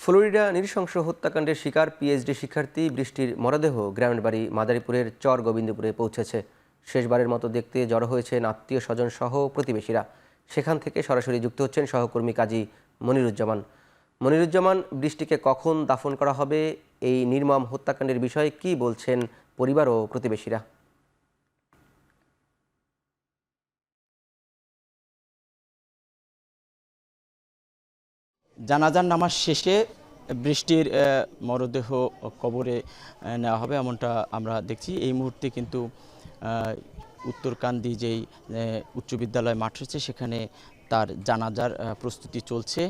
Florida নৃশংস হত্যাকাণ্ডের শিকার পিএইচডি শিক্ষার্থী বৃষ্টির মরদেহ গ্রামের বাড়ি মাদারীপুরের চর গোবিন্দপুরে পৌঁছেছে। শেষবারের মতো দেখতে জড়ো হয়েছেন আত্মীয় স্বজন সহ প্রতিবেশীরা। সেখান থেকে সরাসরি যুক্ত হচ্ছেন সহকর্মী কাজী মনিরুজ্জামান। মনিরুজ্জামান, বৃষ্টিকে কখন দাফন করা হবে, এই নির্মম হত্যাকাণ্ডের বিষয়ে কি বলছেন পরিবার ও প্রতিবেশীরা? জানাজার নামাজ শেষে বৃষ্টির মরদেহ কবরে নেওয়া হবে এমনটা আমরা দেখছি। এই মুহূর্তে কিন্তু উত্তরকান্দি যেই উচ্চ বিদ্যালয় মাঠ রয়েছে সেখানে তার জানাজার প্রস্তুতি চলছে।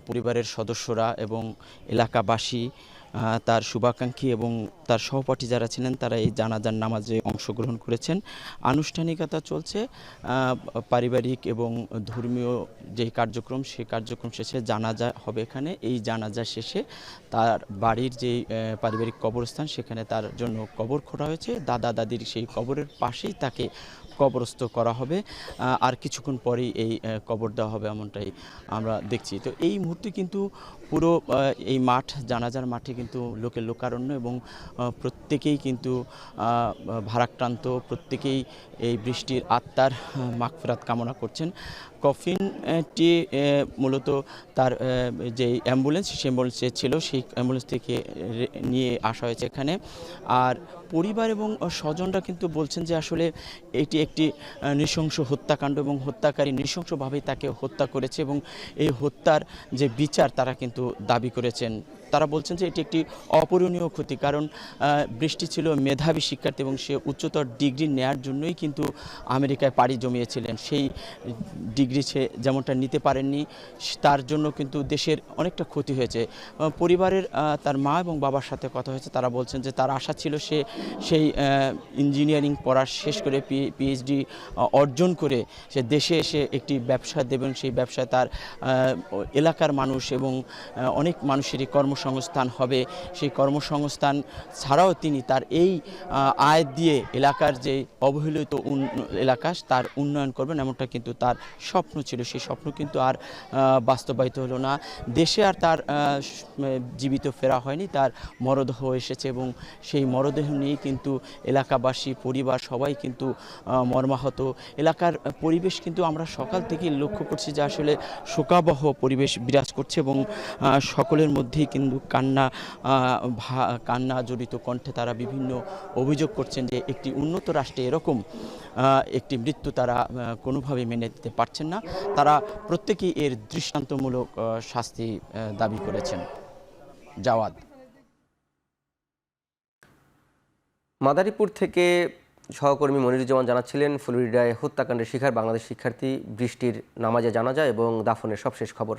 পরিবারের সদস্যরা এবং এলাকাবাসী, তার শুভাকাঙ্ক্ষী এবং তার সহপাঠী যারা ছিলেন তারা এই জানাজার নামাজে অংশগ্রহণ করেছেন। আনুষ্ঠানিকতা চলছে। পারিবারিক এবং ধর্মীয় যে কার্যক্রম সেই কার্যক্রম শেষে জানাজা হবে এখানে। এই জানাজা শেষে তার বাড়ির যে পারিবারিক কবরস্থান সেখানে তার জন্য কবর খোঁড়া হয়েছে। দাদা দাদির সেই কবরের পাশেই তাকে কবরস্থ করা হবে। আর কিছুক্ষণ পরেই এই কবর দেওয়া হবে এমনটাই আমরা দেখছি। তো এই মুহূর্তে কিন্তু পুরো এই মাঠ, জানাজার মাঠে কিন্তু লোকের লোকারণ্য এবং প্রত্যেকেই কিন্তু ভারাক্রান্ত, প্রত্যেকেই এই বৃষ্টির আত্মার মাগফিরাত কামনা করছেন। কফিনটি মূলত তার যে অ্যাম্বুলেন্স, সেই অ্যাম্বুলেন্সে ছিল, সেই অ্যাম্বুলেন্স থেকে নিয়ে আসা হয়েছে এখানে। আর পরিবার এবং স্বজনরা কিন্তু বলছেন যে আসলে এটি একটি নৃশংস হত্যাকাণ্ড এবং হত্যাকারী নৃশংসভাবেই তাকে হত্যা করেছে এবং এই হত্যার যে বিচার তারা কিন্তু দাবি করেছেন। তারা বলছেন যে এটি একটি অপূরণীয় ক্ষতি, কারণ বৃষ্টি ছিল মেধাবী শিক্ষার্থী এবং সে উচ্চতর ডিগ্রি নেয়ার জন্যই কিন্তু আমেরিকায় পাড়ি জমিয়েছিলেন। সেই ডিগ্রি সে যেমনটা নিতে পারেননি, তার জন্য কিন্তু দেশের অনেকটা ক্ষতি হয়েছে। পরিবারের তার মা এবং বাবার সাথে কথা হয়েছে, তারা বলছেন যে তার আশা ছিল সে সেই ইঞ্জিনিয়ারিং পড়া শেষ করে পিএইচডি অর্জন করে সে দেশে এসে একটি ব্যবসা দেবেন। সেই ব্যবসায় তার এলাকার মানুষ এবং অনেক মানুষেরই কর্মসংস্থান হবে। সেই কর্মসংস্থান ছাড়াও তিনি তার এই আয় দিয়ে এলাকার যে অবহেলিত এলাকা তার উন্নয়ন করবেন, এমনটা কিন্তু তার স্বপ্ন ছিল। সেই স্বপ্ন কিন্তু আর বাস্তবায়িত হলো না। দেশে আর তার জীবিত ফেরা হয়নি, তার মরদেহ এসেছে এবং সেই মরদেহ নিয়ে কিন্তু এলাকাবাসী, পরিবার সবাই কিন্তু মর্মাহত। এলাকার পরিবেশ কিন্তু আমরা সকাল থেকে লক্ষ্য করছি যে আসলে শোকাবহ পরিবেশ বিরাজ করছে এবং সকলের মধ্যেই কিন্তু কান্না জড়িত কণ্ঠে তারা বিভিন্ন অভিযোগ করছেন যে একটি উন্নত রাষ্ট্রে এরকম একটি মৃত্যু তারা কোনোভাবে মেনে নিতে পারছেন না। তারা প্রত্যেকেই এর দৃষ্টান্তমূলক শাস্তি দাবি করেছেন। জাওয়াদ। মাদারীপুর থেকে সহকর্মী মনিরুজ্জামান জানাচ্ছিলেন ফ্লোরিডায় হত্যাকাণ্ডের শিকার বাংলাদেশ শিক্ষার্থী বৃষ্টির নামাজে জানাজা এবং দাফনের সবশেষ খবর।